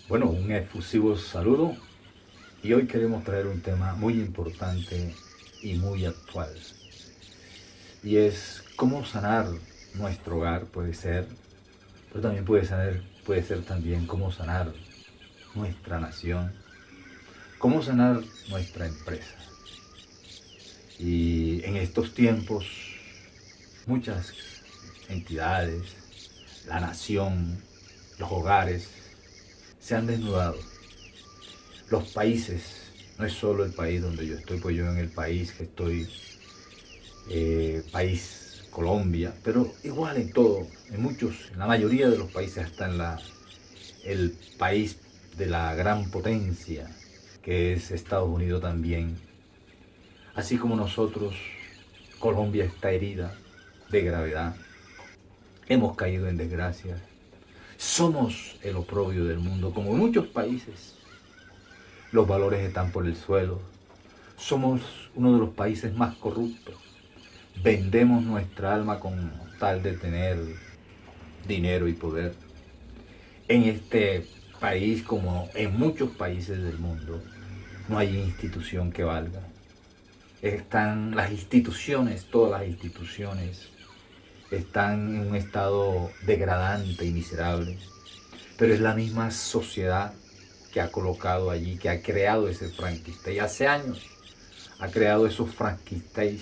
Bueno, un efusivo saludo y hoy queremos traer un tema muy importante y muy actual. Y es cómo sanar nuestro hogar, puede ser, pero también puede ser también cómo sanar nuestra nación, cómo sanar nuestra empresa. Y en estos tiempos, muchas entidades, la nación, los hogares, se han desnudado. Los países, no es solo el país donde yo estoy, pues yo en el país que estoy, país Colombia, pero igual en todo, en la mayoría de los países, hasta el país de la gran potencia, que es Estados Unidos también. Así como nosotros, Colombia está herida de gravedad, hemos caído en desgracia, somos el oprobio del mundo, como muchos países. Los valores están por el suelo, somos uno de los países más corruptos. Vendemos nuestra alma con tal de tener dinero y poder. En este país, como en muchos países del mundo, no hay institución que valga. Están las instituciones, todas las instituciones, están en un estado degradante y miserable. Pero es la misma sociedad que ha colocado allí, que ha creado ese Frankenstein. Hace años ha creado esos Frankenstein.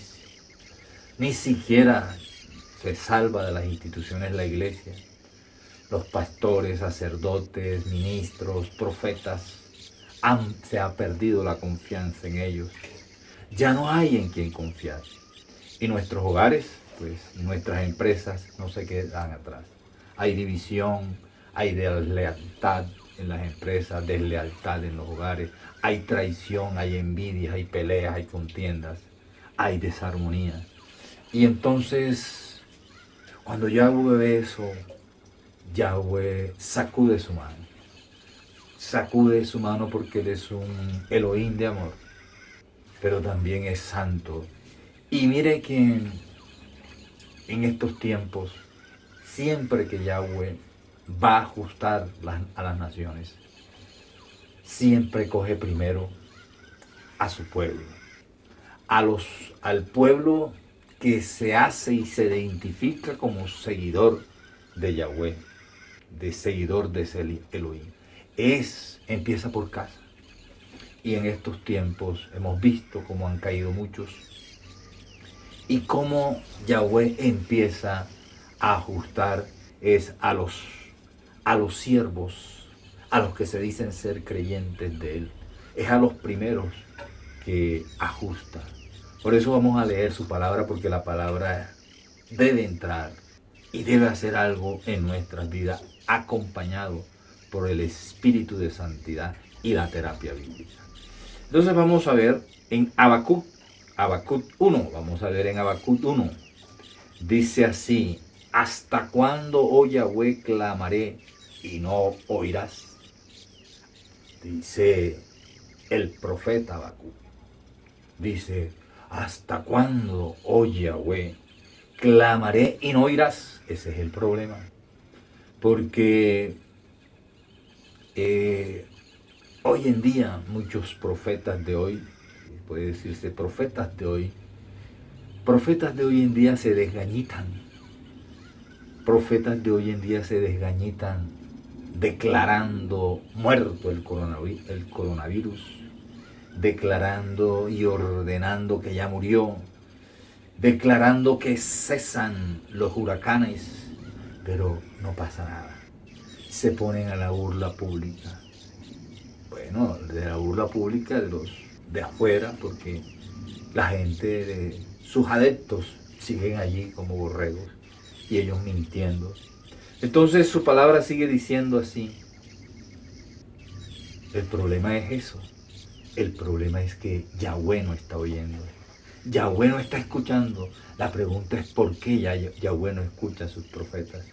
Ni siquiera se salva de las instituciones la iglesia. Los pastores, sacerdotes, ministros, profetas, se ha perdido la confianza en ellos. Ya no hay en quien confiar. Y nuestros hogares, pues nuestras empresas no se quedan atrás. Hay división, hay deslealtad en las empresas, deslealtad en los hogares, hay traición, hay envidia, hay peleas, hay contiendas, hay desarmonía. Y entonces, cuando Yahweh ve eso, Yahweh sacude su mano. Sacude su mano porque Él es un Elohim de amor, pero también es santo. Y mire que en estos tiempos, siempre que Yahweh va a ajustar a las naciones, siempre coge primero a su pueblo, al pueblo que se hace y se identifica como seguidor de Yahweh, de seguidor de ese Elohim. Empieza por casa. Y en estos tiempos hemos visto cómo han caído muchos y cómo Yahweh empieza a ajustar es a los siervos, a los que se dicen ser creyentes de Él. Es a los primeros que ajusta. Por eso vamos a leer su palabra, porque la palabra debe entrar y debe hacer algo en nuestras vidas, acompañado por el espíritu de santidad y la terapia bíblica. Entonces vamos a ver en Habacuc 1, vamos a ver en Habacuc 1, dice así: ¿hasta cuándo, oh Yahweh, clamaré y no oirás? Dice el profeta Habacuc. Dice: ¿hasta cuándo, oh Yahweh, clamaré y no oirás? Ese es el problema. Porque hoy en día muchos profetas de hoy, puede decirse profetas de hoy en día se desgañitan. Profetas de hoy en día se desgañitan declarando muerto el coronavirus, declarando y ordenando que ya murió, declarando que cesan los huracanes, pero no pasa nada. Se ponen a la burla pública. Bueno, de la burla pública de los de afuera, porque la gente de sus adeptos siguen allí como borregos y ellos mintiendo. Entonces su palabra sigue diciendo así. El problema es eso. El problema es que Yahweh no está oyendo. Yahweh no está escuchando. La pregunta es ¿por qué Yahweh no escucha a sus profetas?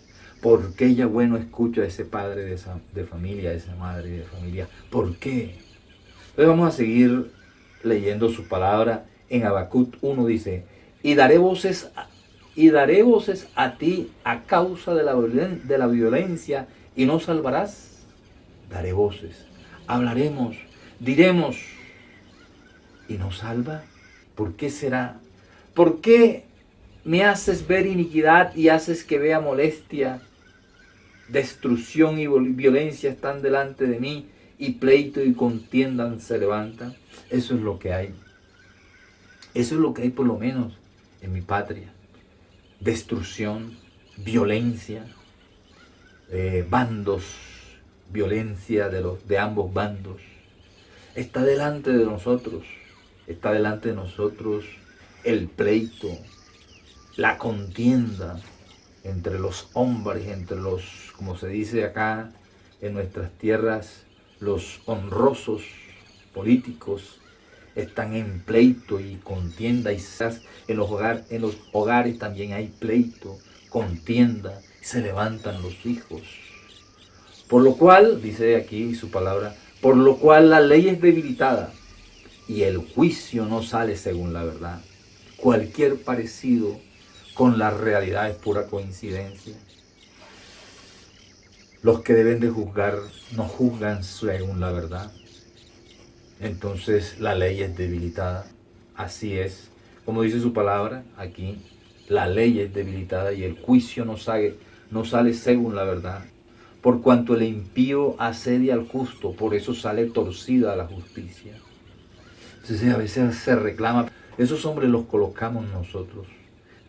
¿Por qué Yahweh no escucha a ese padre de familia, a esa madre de familia? ¿Por qué? Entonces vamos a seguir leyendo su palabra. En Habacuc 1 dice: y daré voces a ti a causa de la violencia y no salvarás. daré voces, hablaremos, diremos, ¿y nos salva? ¿Por qué será? ¿Por qué me haces ver iniquidad y haces que vea molestia? Destrucción y violencia están delante de mí, y pleito y contienda se levantan. Eso es lo que hay. Eso es lo que hay por lo menos en mi patria. Destrucción, violencia, bandos, violencia de ambos bandos. Está delante de nosotros. Está delante de nosotros el pleito, la contienda entre los hombres, entre los, como se dice acá en nuestras tierras, los honrosos políticos están en pleito y contienda, y quizás en los hogares también hay pleito, contienda, se levantan los hijos. Por lo cual, dice aquí su palabra, por lo cual la ley es debilitada y el juicio no sale según la verdad. Cualquier parecido con la realidad es pura coincidencia. Los que deben de juzgar no juzgan según la verdad. Entonces la ley es debilitada. Así es. Como dice su palabra aquí, la ley es debilitada y el juicio no sale según la verdad. Por cuanto el impío asedia al justo, por eso sale torcida la justicia. Entonces a veces se reclama, esos hombres los colocamos nosotros.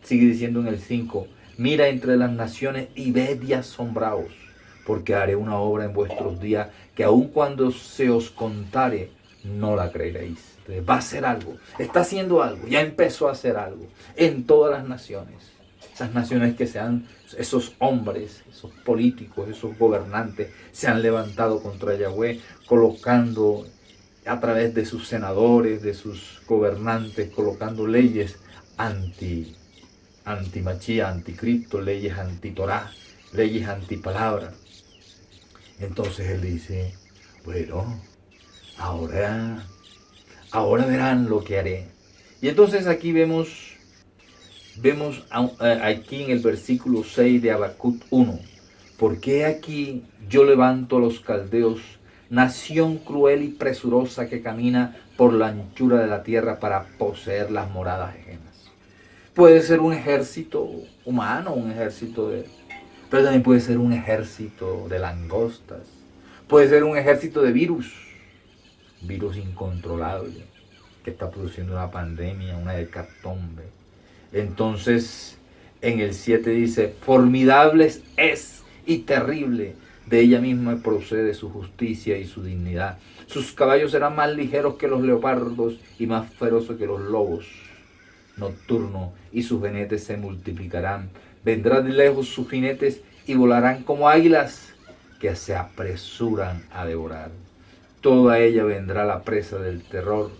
Sigue diciendo en el 5, mira entre las naciones y ved y asombraos, porque haré una obra en vuestros días que aun cuando se os contare, no la creeréis. Entonces va a hacer algo, está haciendo algo, ya empezó a hacer algo en todas las naciones. Esas naciones que esos hombres, esos políticos, esos gobernantes, se han levantado contra Yahweh, colocando a través de sus senadores, de sus gobernantes, colocando leyes anti-Machía, anticristo, leyes anti-Torá, leyes anti-palabra. Entonces él dice, bueno, ahora verán lo que haré. Y entonces aquí vemos aquí en el versículo 6 de Habacuc 1, porque aquí yo levanto a los caldeos, nación cruel y presurosa que camina por la anchura de la tierra para poseer las moradas ajenas. Puede ser un ejército humano, pero también puede ser un ejército de langostas, puede ser un ejército de virus incontrolable, que está produciendo una pandemia, una hecatombe. Entonces, en el 7 dice, formidables es y terrible, de ella misma procede su justicia y su dignidad. Sus caballos serán más ligeros que los leopardos y más feroces que los lobos nocturnos, y sus jinetes se multiplicarán. Vendrán de lejos sus jinetes y volarán como águilas que se apresuran a devorar. Toda ella vendrá la presa del terror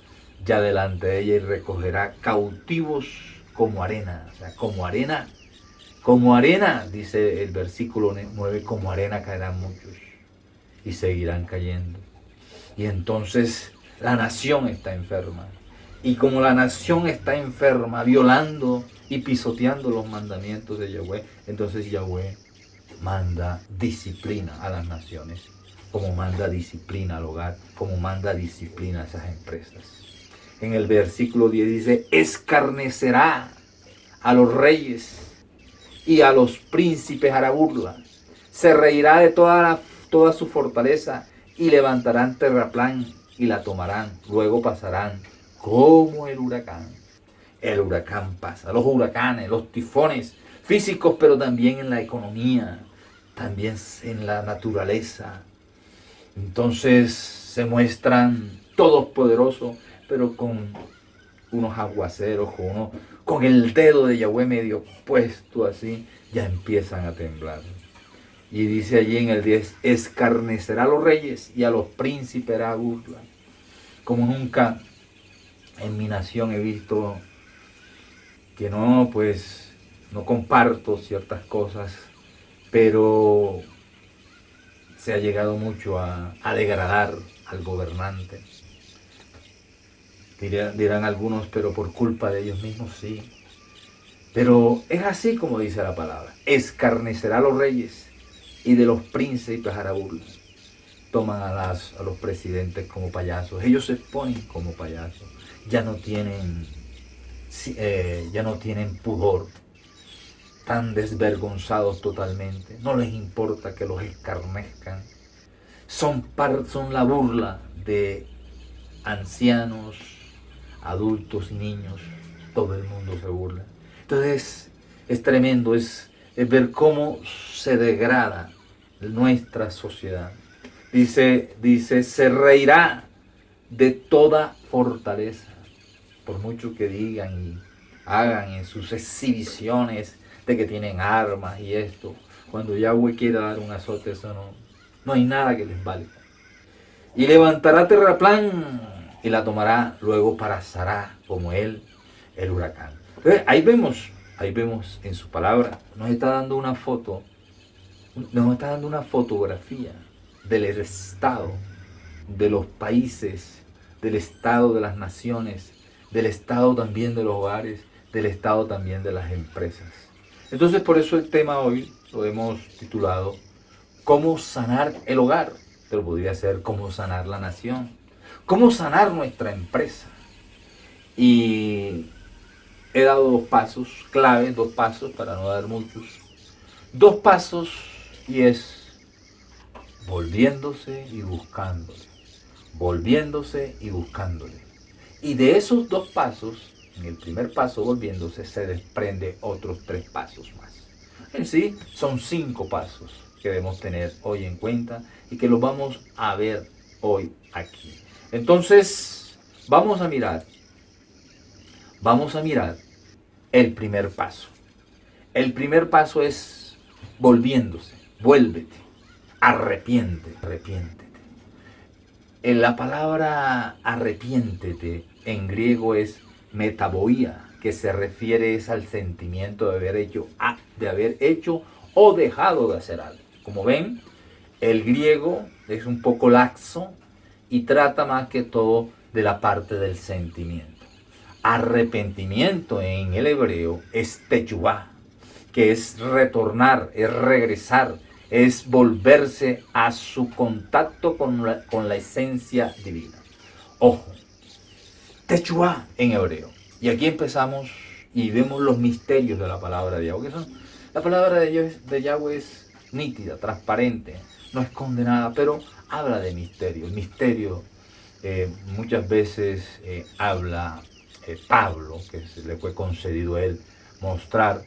ya delante de ella y recogerá cautivos como arena. O sea, como arena, dice el versículo 9, como arena caerán muchos y seguirán cayendo. Y entonces la nación está enferma. Y como la nación está enferma, violando y pisoteando los mandamientos de Yahweh, entonces Yahweh manda disciplina a las naciones, como manda disciplina al hogar, como manda disciplina a esas empresas. En el versículo 10 dice, escarnecerá a los reyes y a los príncipes hará burla. Se reirá de toda su fortaleza y levantarán terraplén y la tomarán. Luego pasarán como el huracán. El huracán pasa, los huracanes, los tifones físicos, pero también en la economía, también en la naturaleza. Entonces se muestran todos poderosos, pero con unos aguaceros, con el dedo de Yahweh medio puesto así, ya empiezan a temblar. Y dice allí en el 10, escarnecerá a los reyes y a los príncipes hará burla. Como nunca en mi nación he visto que no comparto ciertas cosas, pero se ha llegado mucho a degradar al gobernante. Dirán algunos, pero por culpa de ellos mismos, sí. Pero es así como dice la palabra. Escarnecerá a los reyes y de los príncipes hará burla. toman a los presidentes como payasos, ellos se ponen como payasos, ya no tienen pudor, tan desvergonzados totalmente, no les importa que los escarnezcan, son la burla de ancianos, adultos y niños, todo el mundo se burla. Entonces es tremendo, es ver cómo se degrada nuestra sociedad. Dice, se reirá de toda fortaleza, por mucho que digan y hagan en sus exhibiciones de que tienen armas y esto. Cuando Yahweh quiera dar un azote, eso no hay nada que les valga. Y levantará terraplán y la tomará, luego pasará como él el huracán. Entonces, ahí vemos en su palabra, nos está dando una fotografía del estado de los países, del estado de las naciones, del estado también de los hogares, del estado también de las empresas. Entonces, por eso el tema hoy lo hemos titulado ¿Cómo sanar el hogar? Pero podría ser ¿Cómo sanar la nación? ¿Cómo sanar nuestra empresa? Y he dado 2 pasos claves, 2 pasos para no dar muchos. 2 pasos y es volviéndose y buscándole. Volviéndose y buscándole. Y de esos 2 pasos, en el primer paso volviéndose, se desprende otros 3 pasos más. En sí, son 5 pasos que debemos tener hoy en cuenta y que los vamos a ver hoy aquí. Entonces, vamos a mirar el primer paso. El primer paso es volviéndose, vuélvete, arrepiéntete. En la palabra arrepiéntete en griego es metaboía, que se refiere al sentimiento de haber hecho o dejado de hacer algo. Como ven, el griego es un poco laxo y trata más que todo de la parte del sentimiento. Arrepentimiento en el hebreo es techubá, que es retornar, es regresar, es volverse a su contacto con la esencia divina. Ojo, techubá en hebreo. Y aquí empezamos y vemos los misterios de la palabra de Yahweh. La palabra de Yahweh es nítida, transparente, no esconde nada, pero habla de misterio. El misterio muchas veces habla Pablo, que se le fue concedido a él mostrar.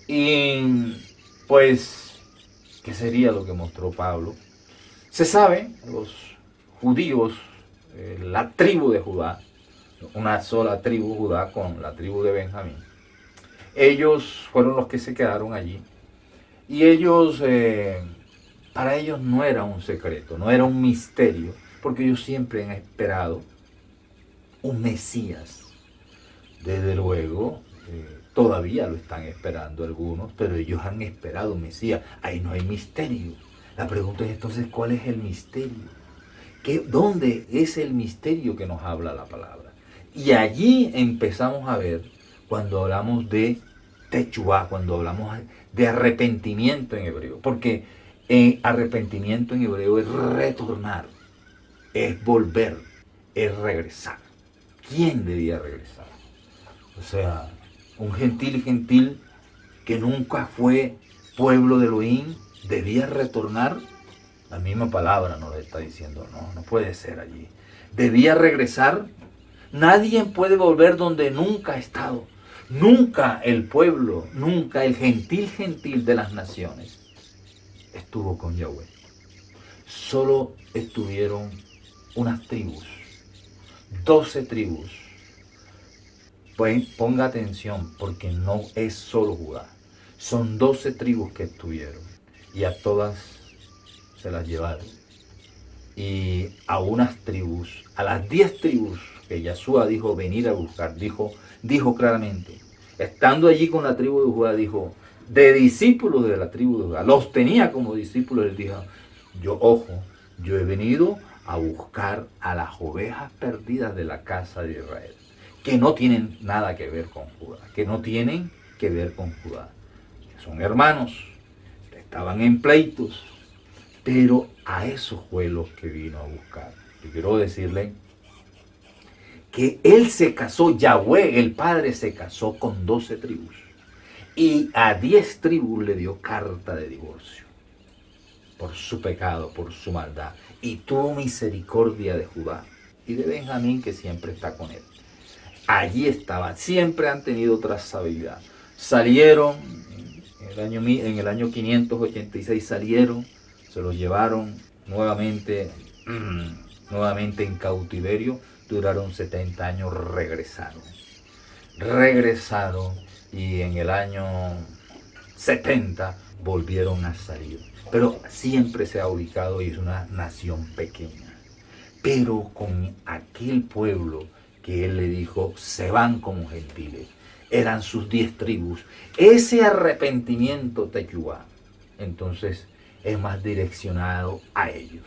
Y pues, ¿qué sería lo que mostró Pablo? Se sabe, los judíos, la tribu de Judá, una sola tribu, Judá, con la tribu de Benjamín, ellos fueron los que se quedaron allí. Y ellos, para ellos no era un secreto, no era un misterio, porque ellos siempre han esperado un Mesías. Desde luego, todavía lo están esperando algunos, pero ellos han esperado un Mesías. Ahí no hay misterio. La pregunta es entonces, ¿cuál es el misterio? ¿Dónde es el misterio que nos habla la palabra? Y allí empezamos a ver cuando hablamos de techubá, cuando hablamos de arrepentimiento en hebreo, porque arrepentimiento en hebreo es retornar, es volver, es regresar. ¿Quién debía regresar? O sea, un gentil que nunca fue pueblo de Elohim, debía retornar. La misma palabra nos está diciendo, no puede ser allí. Debía regresar. Nadie puede volver donde nunca ha estado. Nunca el pueblo, nunca el gentil de las naciones estuvo con Yahweh. Solo estuvieron unas tribus, 12 tribus. Pues ponga atención, porque no es solo Judá. Son 12 tribus que estuvieron y a todas se las llevaron. Y a unas tribus, a las 10 tribus que Yahshua dijo venir a buscar, dijo claramente, estando allí con la tribu de Judá, dijo, de discípulos de la tribu de Judá, los tenía como discípulos, les dijo, yo he venido a buscar a las ovejas perdidas de la casa de Israel, que no tienen nada que ver con Judá, que son hermanos, estaban en pleitos, pero A esos fue los que vino a buscar. Yo quiero decirle que él se casó, Yahweh, el Padre, se casó con 12 tribus. Y a 10 tribus le dio carta de divorcio por su pecado, por su maldad. Y tuvo misericordia de Judá y de Benjamín, que siempre está con él. Allí estaban, siempre han tenido trazabilidad. Salieron, en el año 586 salieron, se los llevaron nuevamente en cautiverio, duraron 70 años, regresaron y en el año 70 volvieron a salir. Pero siempre se ha ubicado y es una nación pequeña. Pero con aquel pueblo que él le dijo, se van como gentiles, eran sus 10 tribus, ese arrepentimiento teyuá, entonces es más direccionado a ellos.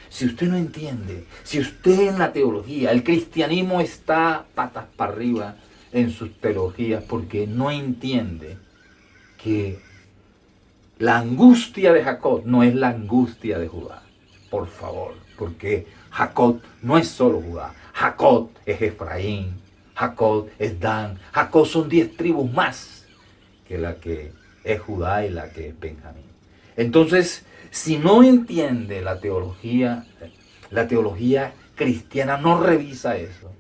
Si usted no entiende, si usted en la teología, el cristianismo está patas para arriba en sus teologías porque no entiende que la angustia de Jacob no es la angustia de Judá, por favor, porque Jacob no es solo Judá, Jacob es Efraín, Jacob es Dan, Jacob son 10 tribus más que la que es Judá y la que es Benjamín. Entonces, si no entiende la teología cristiana no revisa eso,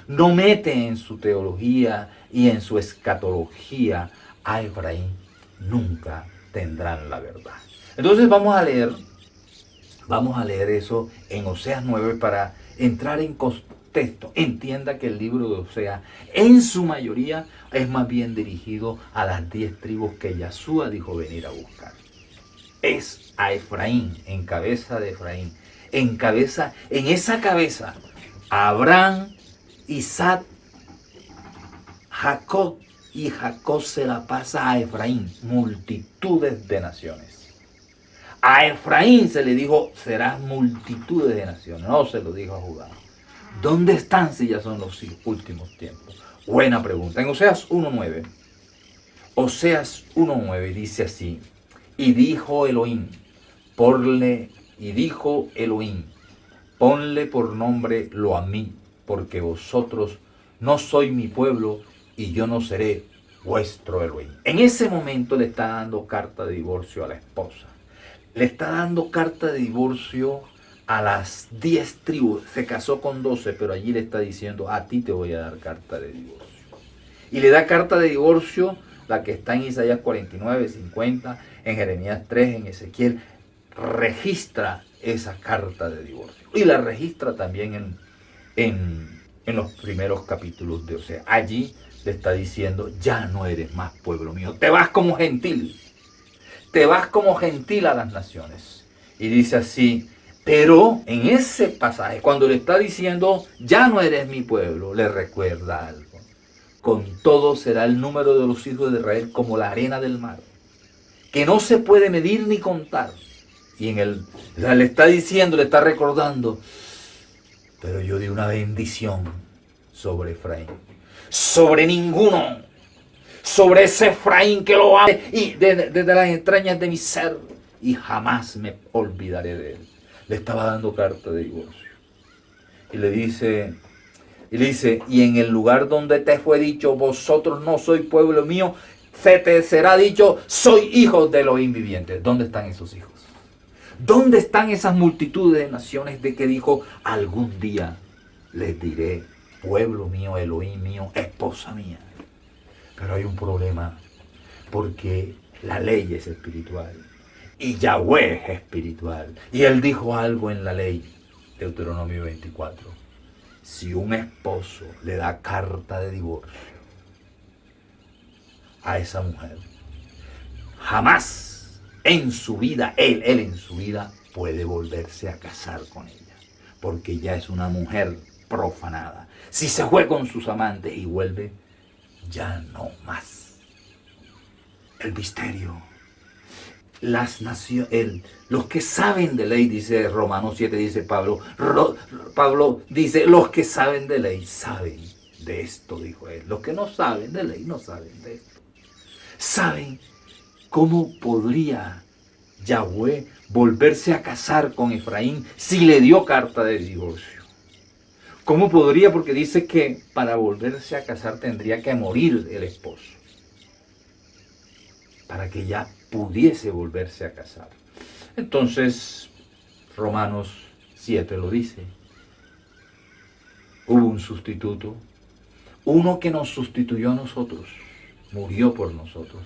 no mete en su teología y en su escatología a Efraín, nunca tendrán la verdad. Entonces vamos a leer eso en Oseas 9 para entrar en contexto. Entienda que el libro de Oseas en su mayoría es más bien dirigido a las 10 tribus que Yahshua dijo venir a buscar. Es a Efraín, en cabeza de Efraín, en esa cabeza, Abraham, Isaac, Jacob, y Jacob se la pasa a Efraín, multitudes de naciones. A Efraín se le dijo, serás multitudes de naciones, no se lo dijo a Judá. ¿Dónde están si ya son los últimos tiempos? Buena pregunta. En Oseas 1.9, dice así, y dijo Elohim, ponle por nombre Loamí, porque vosotros no sois mi pueblo y yo no seré vuestro Elohim. En ese momento le está dando carta de divorcio a la esposa. Le está dando carta de divorcio a las 10 tribus. Se casó con 12, pero allí le está diciendo, a ti te voy a dar carta de divorcio. Y le da carta de divorcio, la que está en Isaías 49, 50, en Jeremías 3, en Ezequiel. Registra esa carta de divorcio. Y la registra también en los primeros capítulos de Oseas. Allí le está diciendo, ya no eres más pueblo mío, te vas como gentil a las naciones. Y dice así, pero en ese pasaje, cuando le está diciendo, ya no eres mi pueblo, le recuerda algo. Con todo será el número de los hijos de Israel como la arena del mar, que no se puede medir ni contar. Y le está diciendo, le está recordando, pero yo di una bendición sobre Efraín, sobre ninguno, sobre ese Efraín que lo ame y desde las entrañas de mi ser, y jamás me olvidaré de él. Le estaba dando carta de divorcio. Y le dice, y en el lugar donde te fue dicho, vosotros no sois pueblo mío, se te será dicho, soy hijos de Elohim viviente. ¿Dónde están esos hijos? ¿Dónde están esas multitudes de naciones de que dijo, algún día les diré, pueblo mío, Elohim mío, esposa mía? Pero hay un problema, porque la ley es espiritual y Yahweh es espiritual. Y él dijo algo en la ley, Deuteronomio 24. Si un esposo le da carta de divorcio a esa mujer, jamás en su vida, él en su vida puede volverse a casar con ella, porque ya es una mujer profanada. Si se fue con sus amantes y vuelve, ya no más. El misterio. Los que saben de ley, dice Romanos 7, dice Pablo. Pablo dice, los que saben de ley saben de esto, dijo él. Los que no saben de ley no saben de esto. Saben cómo podría Yahweh volverse a casar con Efraín si le dio carta de divorcio? ¿Cómo podría? Porque dice que para volverse a casar tendría que morir el esposo, para que ya pudiese volverse a casar. Entonces, Romanos 7 lo dice. Hubo un sustituto, uno que nos sustituyó a nosotros, murió por nosotros,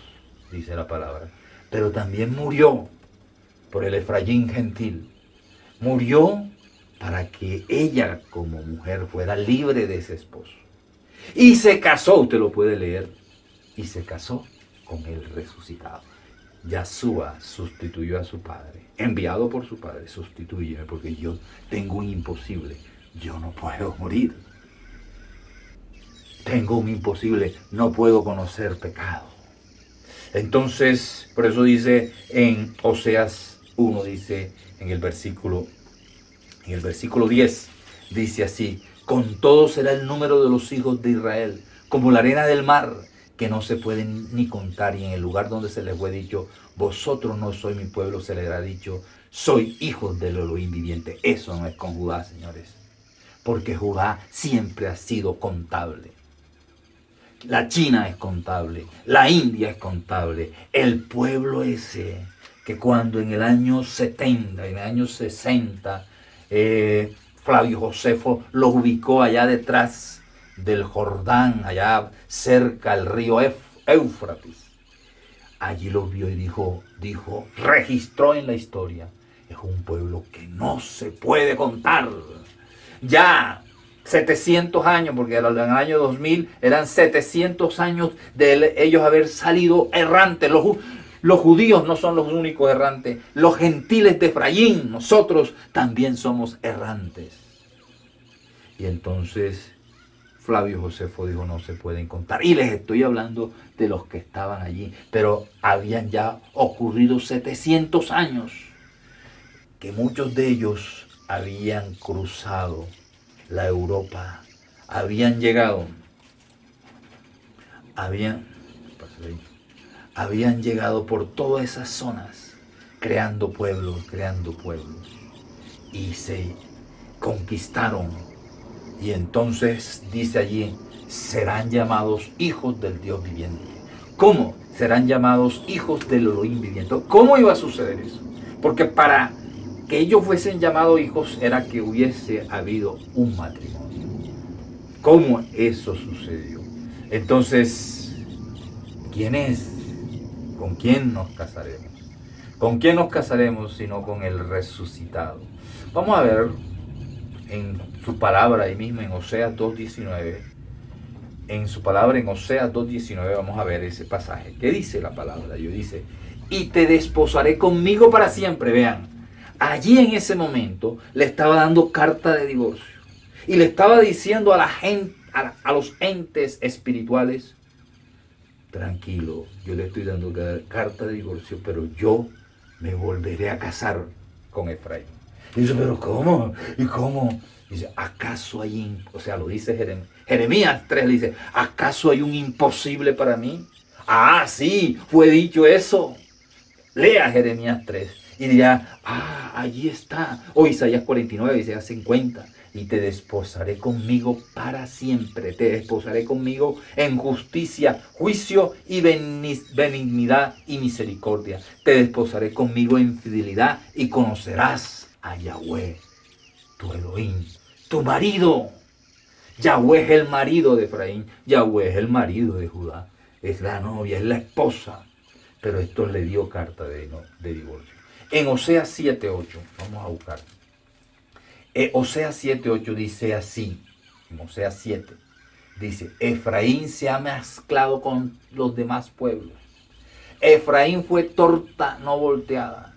dice la palabra, pero también murió por el Efraín gentil. Murió para que ella como mujer fuera libre de ese esposo. Y se casó, usted lo puede leer, y se casó con el resucitado. Yahshua sustituyó a su padre, enviado por su padre, sustitúyeme porque yo tengo un imposible, yo no puedo morir. Tengo un imposible, no puedo conocer pecado. Entonces, por eso dice en Oseas 1, dice en el versículo 10, dice así: con todo será el número de los hijos de Israel, como la arena del mar, que no se pueden ni contar, y en el lugar donde se les fue dicho, vosotros no sois mi pueblo, se les ha dicho, soy hijos del Elohim viviente. Eso no es con Judá, señores, porque Judá siempre ha sido contable. La China es contable, la India es contable, el pueblo ese que cuando en el año 70, en el año 60, Flavio Josefo los ubicó allá detrás del Jordán, allá cerca del río Éufrates. Allí los vio y dijo, registró en la historia, es un pueblo que no se puede contar. Ya 700 años, porque en el año 2000 eran 700 años de ellos haber salido errantes. Los judíos no son los únicos errantes. Los gentiles de Efraín, nosotros también somos errantes. Y entonces Flavio Josefo dijo, no se pueden contar. Y les estoy hablando de los que estaban allí. Pero habían ya ocurrido 700 años que muchos de ellos habían cruzado la Europa, habían llegado por todas esas zonas, creando pueblos, y se conquistaron. Y entonces dice allí, serán llamados hijos del Dios viviente. ¿Cómo? Serán llamados hijos del Elohim viviente. ¿Cómo iba a suceder eso? Porque para que ellos fuesen llamados hijos era que hubiese habido un matrimonio. ¿Cómo eso sucedió? Entonces, ¿quién es? ¿Con quién nos casaremos? ¿Con quién nos casaremos sino con el resucitado? Vamos a ver en su palabra ahí mismo en Oseas 2:19. En su palabra en Oseas 2:19 vamos a ver ese pasaje. ¿Qué dice la palabra? Dice, y te desposaré conmigo para siempre. Vean, allí en ese momento le estaba dando carta de divorcio y le estaba diciendo a la gente, a los entes espirituales, tranquilo, yo le estoy dando carta de divorcio, pero yo me volveré a casar con Efraín. Y dice, pero ¿cómo? ¿Y cómo? Dice, ¿acaso hay, lo dice Jeremías 3, le dice, ¿acaso hay un imposible para mí? Ah, sí, fue dicho eso. Lea Jeremías 3 y dirá, allí está. O Isaías 49, Isaías 50. Y te desposaré conmigo para siempre. Te desposaré conmigo en justicia, juicio y benignidad y misericordia. Te desposaré conmigo en fidelidad y conocerás a Yahweh, tu Elohim, tu marido. Yahweh es el marido de Efraín. Yahweh es el marido de Judá. Es la novia, es la esposa. Pero esto le dio carta de divorcio. En Oseas 7:8, vamos a buscar. Oseas 7:8 dice así. En Oseas 7 dice, Efraín se ha mezclado con los demás pueblos. Efraín fue torta no volteada.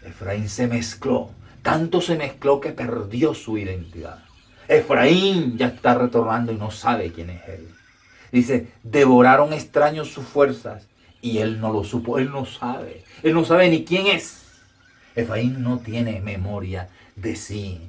Efraín se mezcló. Tanto se mezcló que perdió su identidad. Efraín ya está retornando y no sabe quién es él. Dice, devoraron extraños sus fuerzas. Y él no lo supo, él no sabe ni quién es. Efraín no tiene memoria de sí,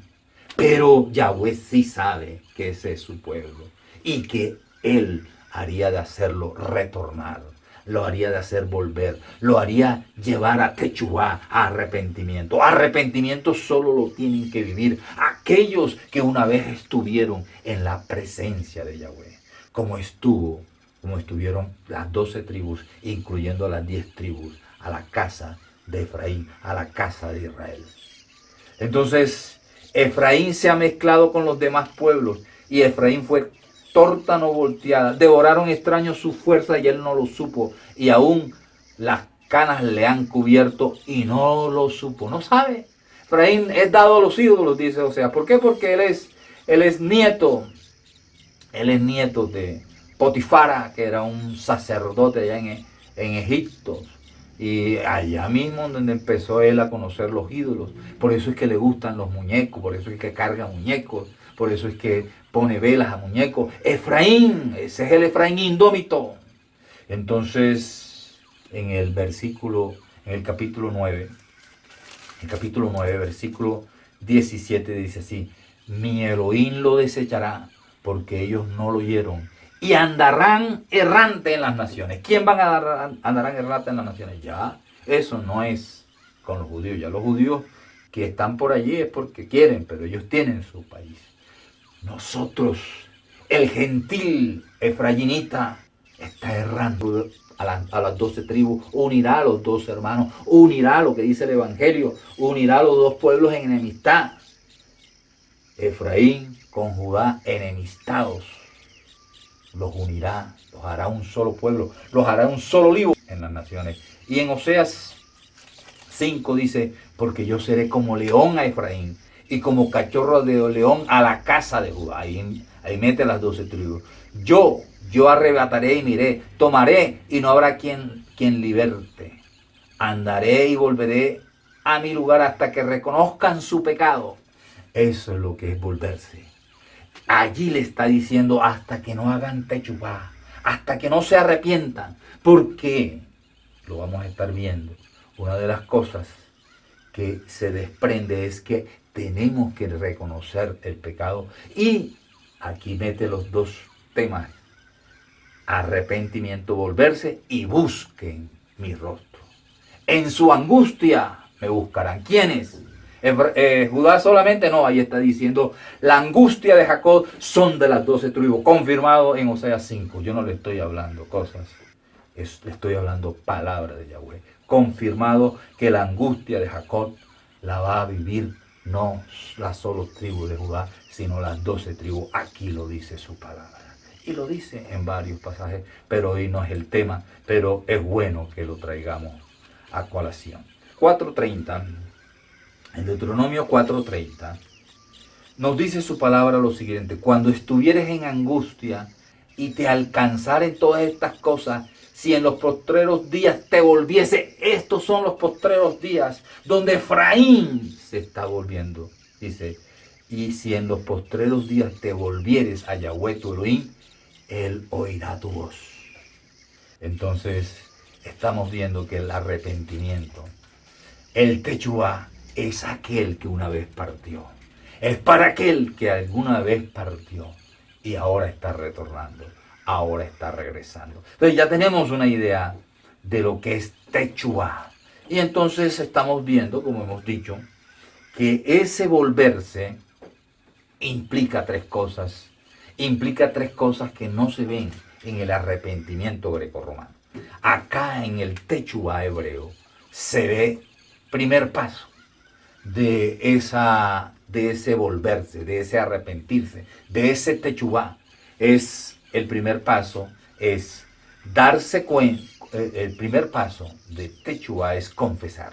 pero Yahweh sí sabe que ese es su pueblo y que él haría de hacerlo retornar lo haría de hacer volver, lo haría llevar a Techubá, a arrepentimiento. Arrepentimiento solo lo tienen que vivir aquellos que una vez estuvieron en la presencia de Yahweh, como estuvieron las 12 tribus, incluyendo las 10 tribus, a la casa de Efraín, a la casa de Israel. Entonces, Efraín se ha mezclado con los demás pueblos y Efraín fue torta no volteada. Devoraron extraños su fuerza y él no lo supo. Y aún las canas le han cubierto y no lo supo. No sabe. Efraín es dado a los ídolos, dice Oseas. ¿Por qué? Porque él es nieto. Él es nieto de Potifara, que era un sacerdote allá en Egipto. Y allá mismo donde empezó él a conocer los ídolos. Por eso es que le gustan los muñecos, por eso es que carga muñecos, por eso es que pone velas a muñecos. Efraín, ese es el Efraín indómito. Entonces, en el capítulo 9, versículo 17 dice así: mi Elohim lo desechará porque ellos no lo oyeron y andarán errante en las naciones. ¿Quién andarán errante en las naciones? Ya, eso no es con los judíos. Ya los judíos que están por allí es porque quieren, pero ellos tienen su país. Nosotros, el gentil efraínita, está errando a las 12 tribus, unirá a los 12 hermanos, unirá lo que dice el Evangelio, unirá a los dos pueblos en enemistad. Efraín con Judá enemistados, los unirá, los hará un solo pueblo, los hará un solo olivo en las naciones. Y en Oseas 5 dice: porque yo seré como león a Efraín y como cachorro de león a la casa de Judá. Ahí mete las 12 tribus. Yo arrebataré y miré, tomaré y no habrá quien liberte. Andaré y volveré a mi lugar hasta que reconozcan su pecado. Eso es lo que es volverse. Allí le está diciendo hasta que no hagan techubá, hasta que no se arrepientan. Porque lo vamos a estar viendo. Una de las cosas que se desprende es que tenemos que reconocer el pecado. Y aquí mete los dos temas: arrepentimiento, volverse, y busquen mi rostro. En su angustia me buscarán. ¿Quiénes? Judá solamente no, ahí está diciendo la angustia de Jacob son de las 12 tribus, confirmado en Oseas 5. Yo no le estoy hablando cosas, le estoy hablando palabra de Yahweh. Confirmado que la angustia de Jacob la va a vivir no la solo tribu de Judá, sino las 12 tribus. Aquí lo dice su palabra. Y lo dice en varios pasajes, pero hoy no es el tema, pero es bueno que lo traigamos a colación. 4:30, en Deuteronomio 4:30, nos dice su palabra lo siguiente: cuando estuvieres en angustia y te alcanzaren todas estas cosas, si en los postreros días te volviese, estos son los postreros días donde Efraín se está volviendo, dice, y si en los postreros días te volvieres a Yahweh tu Elohim, Él oirá tu voz. Entonces, estamos viendo que el arrepentimiento, el techubá, es aquel que una vez partió. Es para aquel que alguna vez partió y ahora está retornando, ahora está regresando. Entonces ya tenemos una idea de lo que es techubá. Y entonces estamos viendo, como hemos dicho, que ese volverse implica tres cosas. Implica tres cosas que no se ven en el arrepentimiento grecorromano. Acá en el techubá hebreo se ve primer paso de ese volverse, de ese arrepentirse, de ese techubá. El primer paso es darse cuenta. El primer paso de techubá es confesar.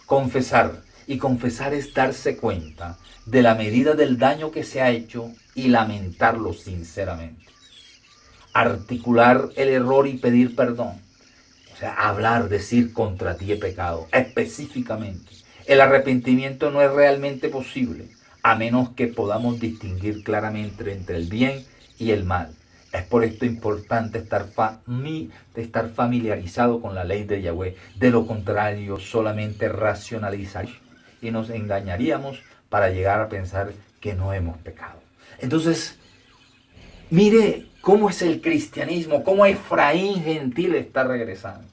Confesar. Y confesar es darse cuenta de la medida del daño que se ha hecho y lamentarlo sinceramente. Articular el error y pedir perdón. O sea, hablar, decir: contra ti he pecado, específicamente. El arrepentimiento no es realmente posible a menos que podamos distinguir claramente entre el bien y el mal. Es por esto importante estar familiarizado con la ley de Yahweh. De lo contrario, solamente racionalizar y nos engañaríamos para llegar a pensar que no hemos pecado. Entonces, mire cómo es el cristianismo, cómo Efraín Gentil está regresando.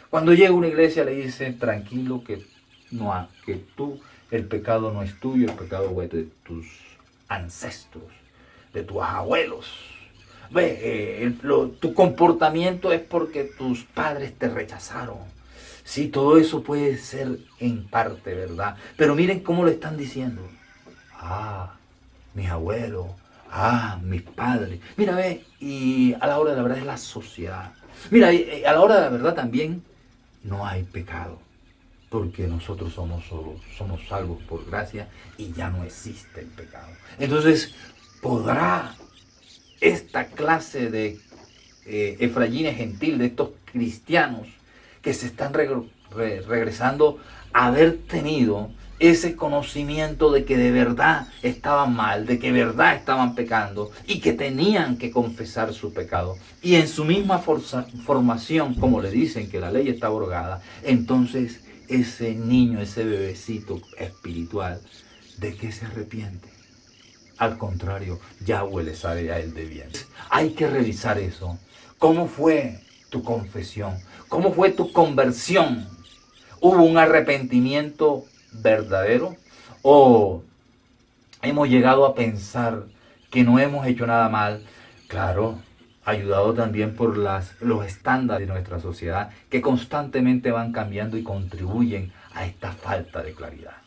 Cuando llega a una iglesia le dicen, tranquilo, que el pecado no es tuyo, el pecado es de tus ancestros, de tus abuelos. Ve, tu comportamiento es porque tus padres te rechazaron. Sí, todo eso puede ser en parte verdad, pero miren cómo lo están diciendo. Mis abuelos, mis padres. Mira, ve, y a la hora de la verdad es la sociedad. Mira, a la hora de la verdad también no hay pecado, porque nosotros somos salvos por gracia y ya no existe el pecado. Entonces, ¿podrá esta clase de Efraín Gentil, de estos cristianos que se están regresando, haber tenido ese conocimiento de que de verdad estaban mal, de que de verdad estaban pecando y que tenían que confesar su pecado? Y en su misma formación, como le dicen que la ley está abrogada, entonces ese niño, ese bebecito espiritual, ¿de qué se arrepiente? Al contrario, Yahweh le sale a él de bien. Hay que revisar eso. ¿Cómo fue tu confesión? ¿Cómo fue tu conversión? ¿Hubo un arrepentimiento verdadero? ¿O hemos llegado a pensar que no hemos hecho nada mal? Claro, ayudado también por los estándares de nuestra sociedad que constantemente van cambiando y contribuyen a esta falta de claridad.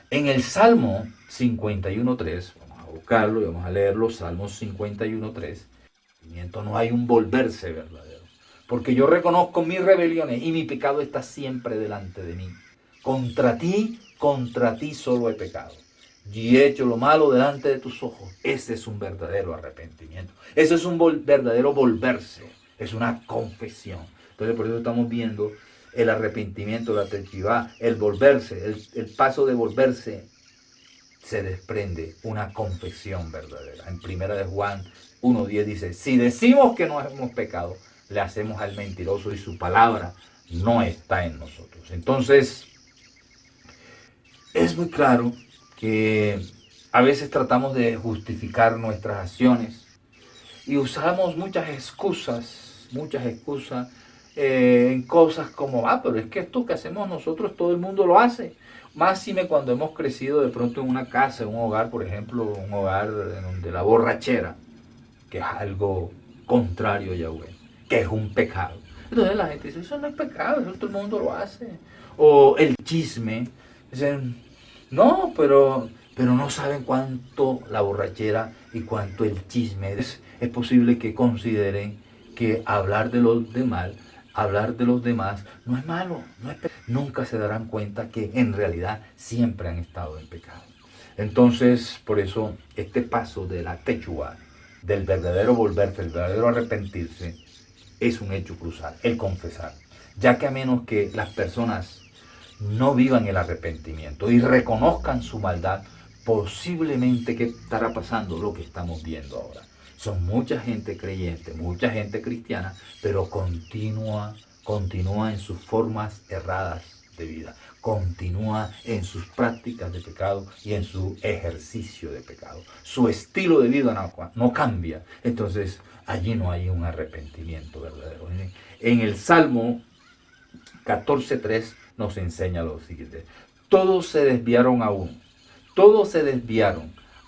En el Salmo 51.3, vamos a buscarlo y vamos a leerlo, Salmos 51.3, no hay un volverse verdadero, porque yo reconozco mis rebeliones y mi pecado está siempre delante de mí. Contra ti solo he pecado y he hecho lo malo delante de tus ojos. Ese es un verdadero arrepentimiento. Ese es un verdadero volverse. Es una confesión. Entonces por eso estamos viendo el arrepentimiento, la techivá, el volverse, el paso de volverse, se desprende una confesión verdadera. En 1 de Juan 1.10 dice, si decimos que no hemos pecado, le hacemos al mentiroso y su palabra no está en nosotros. Entonces, es muy claro que a veces tratamos de justificar nuestras acciones y usamos muchas excusas en cosas como, pero es que esto que hacemos nosotros todo el mundo lo hace. Máxime cuando hemos crecido de pronto en una casa, en un hogar, por ejemplo, un hogar en donde la borrachera, que es algo contrario a Yahweh, que es un pecado. Entonces la gente dice, eso no es pecado, eso todo el mundo lo hace. O el chisme, dicen, no, pero no saben cuánto la borrachera y cuánto el chisme es posible que consideren que hablar de los demás no es malo, nunca se darán cuenta que en realidad siempre han estado en pecado. Entonces, por eso, este paso de la techua, del verdadero volverse, el verdadero arrepentirse, es un hecho crucial, el confesar. Ya que a menos que las personas no vivan el arrepentimiento y reconozcan su maldad, posiblemente que estará pasando lo que estamos viendo ahora. Son mucha gente creyente, mucha gente cristiana, pero continúa en sus formas erradas de vida, continúa en sus prácticas de pecado y en su ejercicio de pecado. Su estilo de vida no cambia, entonces allí no hay un arrepentimiento verdadero. En el Salmo 14.3 nos enseña lo siguiente: todos se desviaron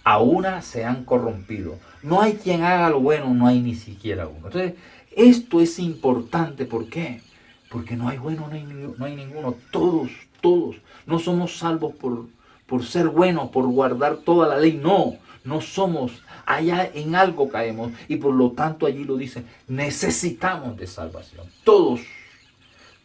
a una se han corrompido. No hay quien haga lo bueno, no hay ni siquiera uno. Entonces, esto es importante. ¿Por qué? Porque no hay bueno, no hay ninguno. Todos. No somos salvos por ser buenos, por guardar toda la ley. No somos. Allá en algo caemos y por lo tanto allí lo dice, necesitamos de salvación. Todos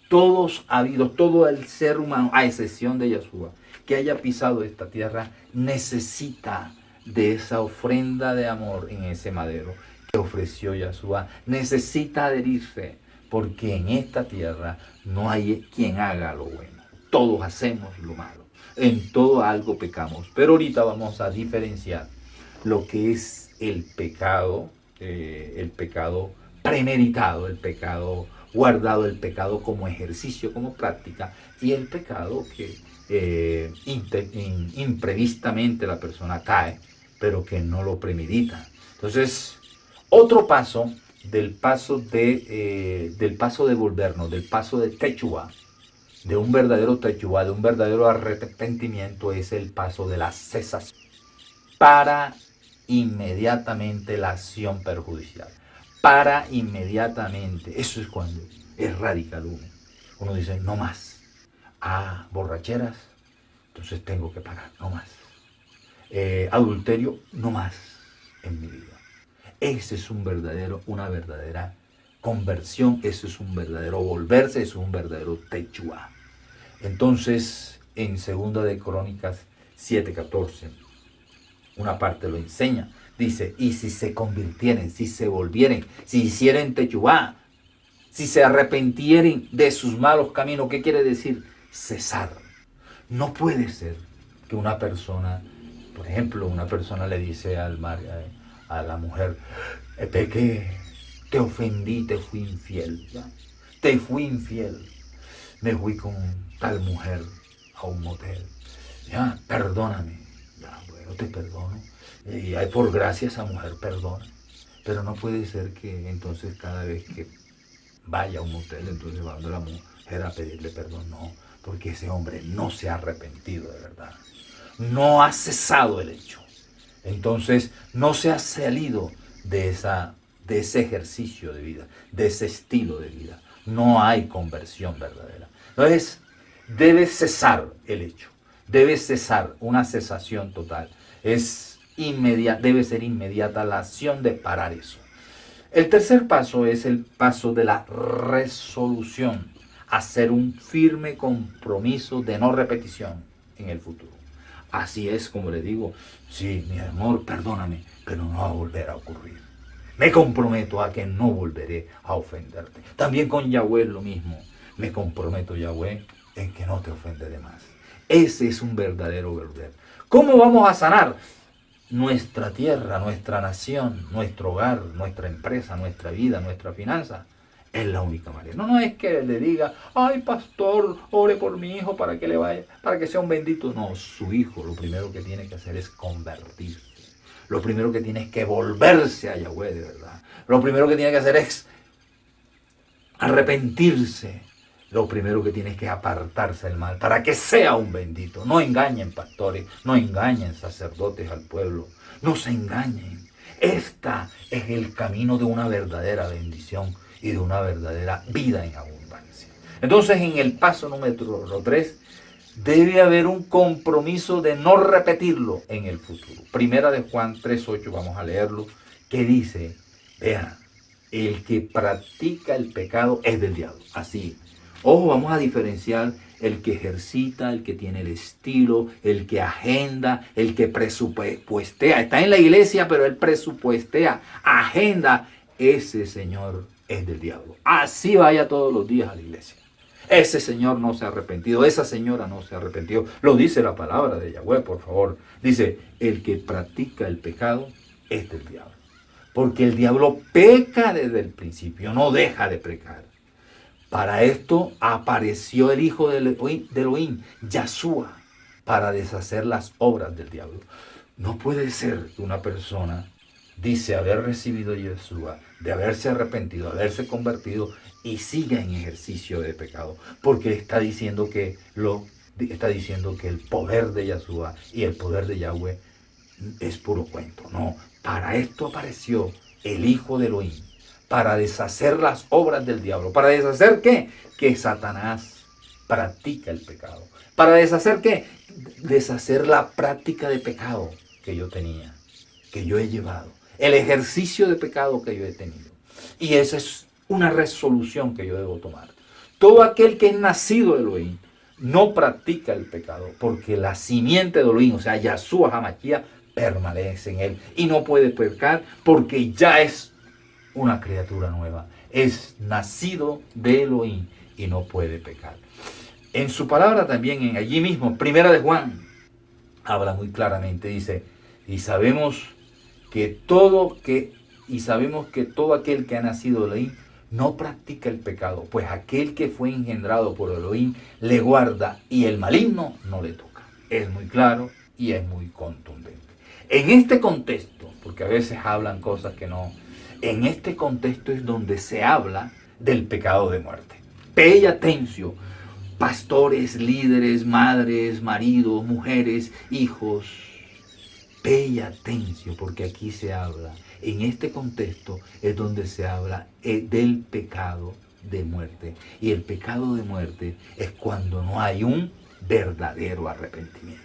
todo el ser humano, a excepción de Yahshua, que haya pisado esta tierra, necesita de esa ofrenda de amor en ese madero que ofreció Yahshua. Necesita adherirse, porque en esta tierra no hay quien haga lo bueno. Todos hacemos lo malo. En todo algo pecamos. Pero ahorita vamos a diferenciar lo que es el pecado premeditado, el pecado guardado, el pecado como ejercicio, como práctica, y el pecado que imprevistamente la persona cae, pero que no lo premedita. Entonces, Otro paso del paso de volvernos, del paso de Techua, de un verdadero Techua, de un verdadero arrepentimiento, es el paso de la cesación. Para inmediatamente la acción perjudicial. Para inmediatamente. Eso es cuando es radical uno. Uno dice, no más. Ah, borracheras, entonces tengo que pagar, no más. Adulterio, no más en mi vida. Ese es una verdadera conversión, ese es un verdadero volverse, ese es un verdadero techua. Entonces, en 2 Crónicas 7:14, una parte lo enseña. Dice, y si se convirtieren, si se volvieren, si hicieren techua, si se arrepintieren de sus malos caminos, ¿qué quiere decir? Cesar. No puede ser que una persona, por ejemplo, una persona le dice a la mujer, pequé, te ofendí, te fui infiel, ¿ya? Te fui infiel, me fui con tal mujer a un motel, ya, perdóname, ya, bueno, te perdono, y hay por gracia esa mujer perdona, pero no puede ser que entonces cada vez que vaya a un motel, entonces va a la mujer a pedirle perdón, no, porque ese hombre no se ha arrepentido de verdad, no ha cesado el hecho, entonces no se ha salido de ese ejercicio de vida, de ese estilo de vida, no hay conversión verdadera. Entonces debe cesar el hecho, debe cesar una cesación total, debe ser inmediata la acción de parar eso. El tercer paso es el paso de la resolución, hacer un firme compromiso de no repetición en el futuro. Así es como le digo, sí, mi amor, perdóname, pero no va a volver a ocurrir. Me comprometo a que no volveré a ofenderte. También con Yahweh es lo mismo. Me comprometo, Yahweh, en que no te ofenderé más. Ese es un verdadero volver. ¿Cómo vamos a sanar nuestra tierra, nuestra nación, nuestro hogar, nuestra empresa, nuestra vida, nuestra finanza? Es la única manera. No es que le diga, ay pastor, ore por mi hijo para que le vaya, para que sea un bendito. No, su hijo lo primero que tiene que hacer es convertirse. Lo primero que tiene es que volverse a Yahweh de verdad. Lo primero que tiene que hacer es arrepentirse. Lo primero que tiene es que apartarse del mal para que sea un bendito. No engañen pastores, no engañen sacerdotes al pueblo. No se engañen. Este es el camino de una verdadera bendición y de una verdadera vida en abundancia. Entonces, en el paso número 3, debe haber un compromiso de no repetirlo en el futuro. Primera de Juan 3:8, vamos a leerlo, que dice, vean, el que practica el pecado es del diablo. Así, ojo, vamos a diferenciar el que ejercita, el que tiene el estilo, el que agenda, el que presupuestea. Está en la iglesia, pero él presupuestea, agenda. Ese señor es del diablo. Así vaya todos los días a la iglesia. Ese señor no se ha arrepentido, esa señora no se ha arrepentido. Lo dice la palabra de Yahweh, por favor. Dice, el que practica el pecado es del diablo. Porque el diablo peca desde el principio, no deja de pecar. Para esto apareció el hijo de Elohim, Yahshua, para deshacer las obras del diablo. No puede ser que una persona dice haber recibido a Yahshua, de haberse arrepentido, haberse convertido y siga en ejercicio de pecado, porque está diciendo que el poder de Yahshua y el poder de Yahweh es puro cuento. No, para esto apareció el hijo de Elohim, para deshacer las obras del diablo. ¿Para deshacer qué? Que Satanás practica el pecado. ¿Para deshacer qué? Deshacer la práctica de pecado que yo tenía, que yo he llevado. El ejercicio de pecado que yo he tenido. Y esa es una resolución que yo debo tomar. Todo aquel que es nacido de Elohim no practica el pecado, porque la simiente de Elohim, o sea, Yahshua HaMashiach, permanece en él. Y no puede pecar porque ya es una criatura nueva, es nacido de Elohim y no puede pecar. En su palabra también, allí mismo, Primera de Juan, habla muy claramente, dice, y sabemos que todo aquel que ha nacido de Elohim no practica el pecado, pues aquel que fue engendrado por Elohim le guarda y el maligno no le toca. Es muy claro y es muy contundente. En este contexto, porque a veces hablan cosas que no, En este contexto es donde se habla del pecado de muerte. Pay attention, pastores, líderes, madres, maridos, mujeres, hijos. Pay attention, porque aquí se habla, en este contexto es donde se habla del pecado de muerte. Y el pecado de muerte es cuando no hay un verdadero arrepentimiento.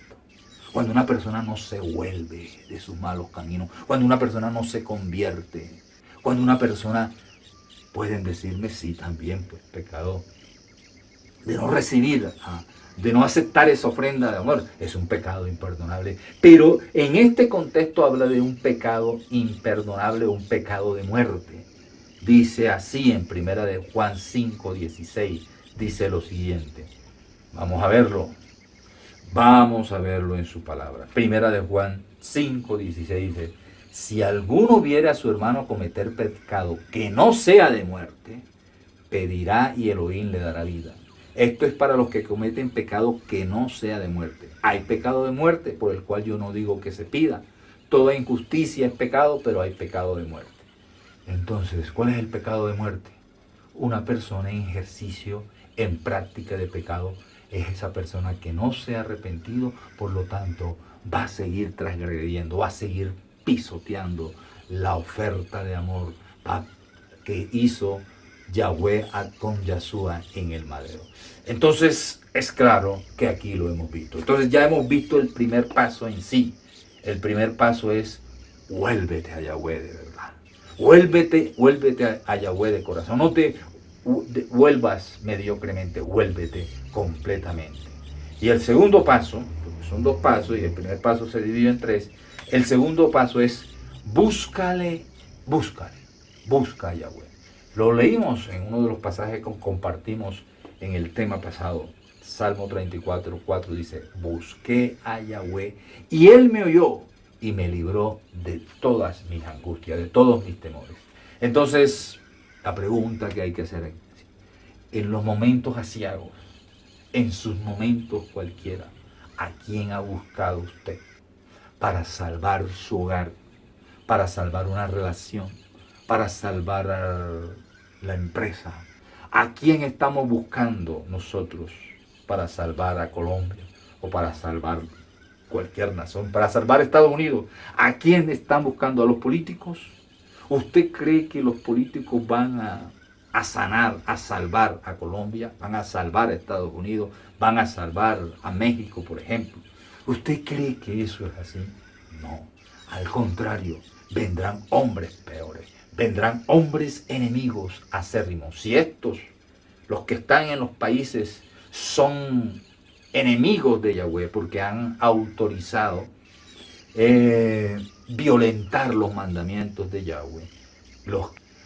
Cuando una persona no se vuelve de sus malos caminos, cuando una persona no se convierte, cuando una persona, pueden decirme, sí, también, pues, pecado de no recibir, de no aceptar esa ofrenda de amor, es un pecado imperdonable. Pero en este contexto habla de un pecado imperdonable, un pecado de muerte. Dice así en Primera de Juan 5:16, dice lo siguiente. Vamos a verlo. Vamos a verlo en su palabra. Primera de Juan 5:16 dice, si alguno viere a su hermano cometer pecado que no sea de muerte, pedirá y Elohim le dará vida. Esto es para los que cometen pecado que no sea de muerte. Hay pecado de muerte por el cual yo no digo que se pida. Toda injusticia es pecado, pero hay pecado de muerte. Entonces, ¿cuál es el pecado de muerte? Una persona en ejercicio, en práctica de pecado, es esa persona que no se ha arrepentido, por lo tanto va a seguir transgrediendo, va a seguir pisoteando la oferta de amor que hizo Yahweh con Yahshua en el madero. Entonces es claro que aquí lo hemos visto. Entonces ya hemos visto el primer paso en sí. El primer paso es vuélvete a Yahweh de verdad. Vuélvete a Yahweh de corazón. No te vuelvas mediocremente, vuélvete completamente. Y el segundo paso, porque son dos pasos y el primer paso se divide en tres, el segundo paso es busca a Yahweh. Lo leímos en uno de los pasajes que compartimos en el tema pasado. Salmo 34:4 dice, busqué a Yahweh y Él me oyó y me libró de todas mis angustias, de todos mis temores. Entonces, la pregunta que hay que hacer en los momentos aciagos, en sus momentos cualquiera, ¿a quién ha buscado usted para salvar su hogar, para salvar una relación, para salvar la empresa? ¿A quién estamos buscando nosotros para salvar a Colombia o para salvar cualquier nación, para salvar a Estados Unidos? ¿A quién están buscando? ¿A los políticos? ¿Usted cree que los políticos van a sanar, a salvar a Colombia, van a salvar a Estados Unidos, van a salvar a México, por ejemplo? ¿Usted cree que eso es así? No, al contrario, vendrán hombres peores, vendrán hombres enemigos acérrimos. Si estos, los que están en los países, son enemigos de Yahweh porque han autorizado violentar los mandamientos de Yahweh,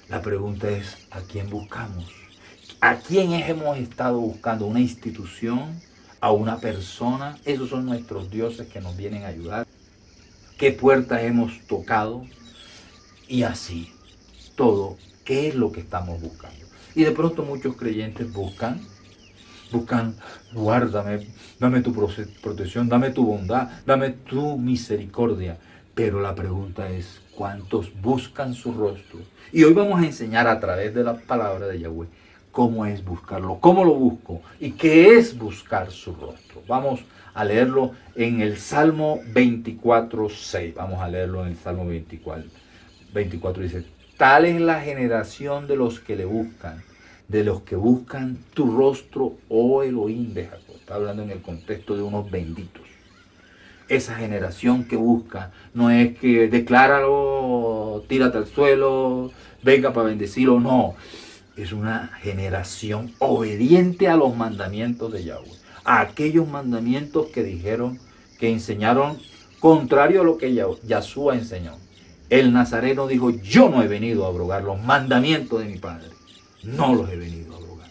la pregunta es, ¿a quién buscamos? ¿A quién hemos estado buscando? ¿Una institución? ¿A una persona? Esos son nuestros dioses que nos vienen a ayudar. ¿Qué puertas hemos tocado? Y así, todo, ¿qué es lo que estamos buscando? Y de pronto muchos creyentes buscan, guárdame, dame tu protección, dame tu bondad, dame tu misericordia. Pero la pregunta es, ¿cuántos buscan su rostro? Y hoy vamos a enseñar a través de la palabra de Yahweh cómo es buscarlo, cómo lo busco y qué es buscar su rostro. Vamos a leerlo en el Salmo 24:6. Vamos a leerlo en el Salmo 24 dice, tal es la generación de los que le buscan, de los que buscan tu rostro, oh Elohim de Jacob. Está hablando en el contexto de unos benditos. Esa generación que busca no es que decláralo, tírate al suelo, venga para bendecirlo, no. Es una generación obediente a los mandamientos de Yahweh, a aquellos mandamientos que dijeron, que enseñaron contrario a lo que Yahshua enseñó. El nazareno dijo, yo no he venido a abrogar los mandamientos de mi Padre, no los he venido a abrogar.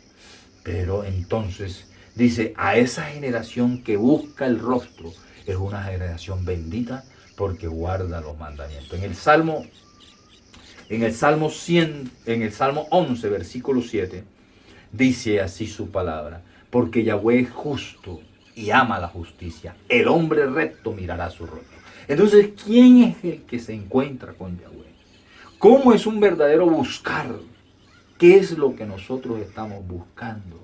Pero entonces dice, a esa generación que busca el rostro, es una generación bendita porque guarda los mandamientos. En el Salmo 11, versículo 7, dice así su palabra, porque Yahweh es justo y ama la justicia, el hombre recto mirará su rostro. Entonces, ¿quién es el que se encuentra con Yahweh? ¿Cómo es un verdadero buscar? ¿Qué es lo que nosotros estamos buscando?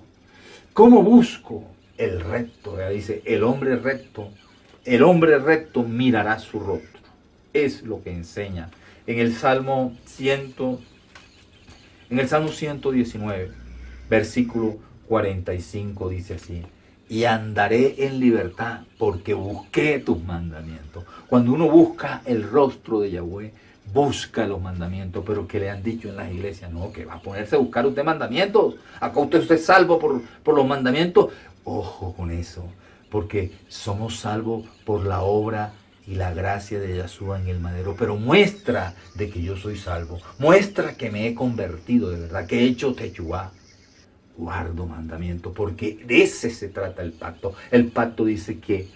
¿Cómo busco el recto? Ya dice, el hombre recto mirará su rostro. Es lo que enseña. En el Salmo 100, en el Salmo 119, versículo 45 dice así: y andaré en libertad porque busqué tus mandamientos. Cuando uno busca el rostro de Yahweh, busca los mandamientos, pero que le han dicho en las iglesias, no, que va a ponerse a buscar usted mandamientos. Acá usted es salvo por los mandamientos. Ojo con eso, porque somos salvos por la obra y la gracia de Yahshua en el madero, pero muestra de que yo soy salvo, muestra que me he convertido de verdad, que he hecho techubá. Guardo mandamiento, porque de ese se trata el pacto. El pacto dice que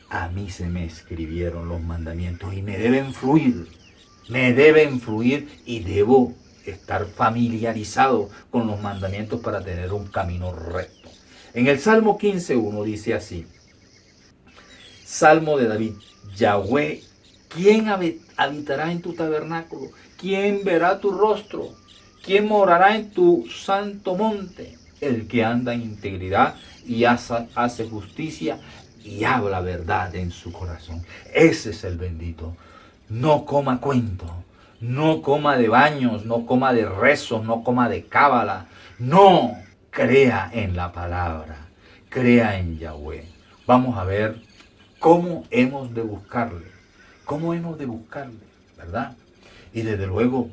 a mí se me escribieron los mandamientos y me deben fluir y debo estar familiarizado con los mandamientos para tener un camino recto. En el Salmo 15:1 dice así: Salmo de David, Yahweh, ¿quién habitará en tu tabernáculo? ¿Quién verá tu rostro? ¿Quién morará en tu santo monte? El que anda en integridad y hace justicia y habla verdad en su corazón. Ese es el bendito. No coma cuento, no coma de baños, no coma de rezos, no coma de cábala. No, crea en la palabra, crea en Yahweh. Vamos a ver cómo hemos de buscarle, ¿verdad? Y desde luego,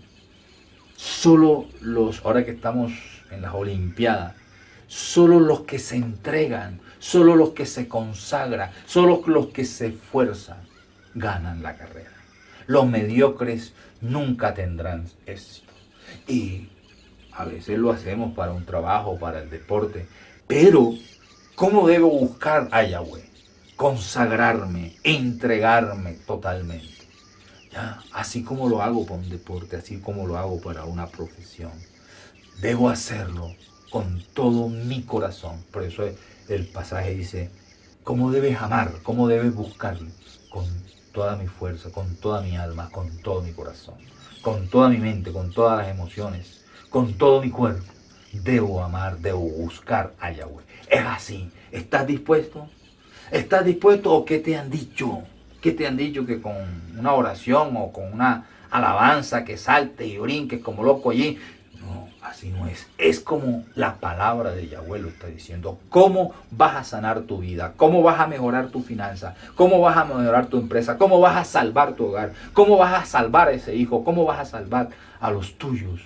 ahora que estamos en las Olimpiadas, solo los que se entregan, solo los que se consagran, solo los que se esfuerzan, ganan la carrera. Los mediocres nunca tendrán éxito. Y a veces lo hacemos para un trabajo, para el deporte, pero ¿cómo debo buscar a Yahweh? Consagrarme, entregarme totalmente. Ya, así como lo hago para un deporte, así como lo hago para una profesión, debo hacerlo con todo mi corazón. Por eso el pasaje dice, ¿cómo debes amar? ¿Cómo debes buscarlo? Con toda mi fuerza, con toda mi alma, con todo mi corazón, con toda mi mente, con todas las emociones, con todo mi cuerpo. Debo amar, debo buscar a Yahweh. Es así. ¿Estás dispuesto? ¿Estás dispuesto o qué te han dicho? ¿Qué te han dicho que con una oración o con una alabanza que saltes y brinques como loco allí? No, así no es. Es como la palabra de Yahweh lo está diciendo. ¿Cómo vas a sanar tu vida? ¿Cómo vas a mejorar tu finanza? ¿Cómo vas a mejorar tu empresa? ¿Cómo vas a salvar tu hogar? ¿Cómo vas a salvar a ese hijo? ¿Cómo vas a salvar a los tuyos?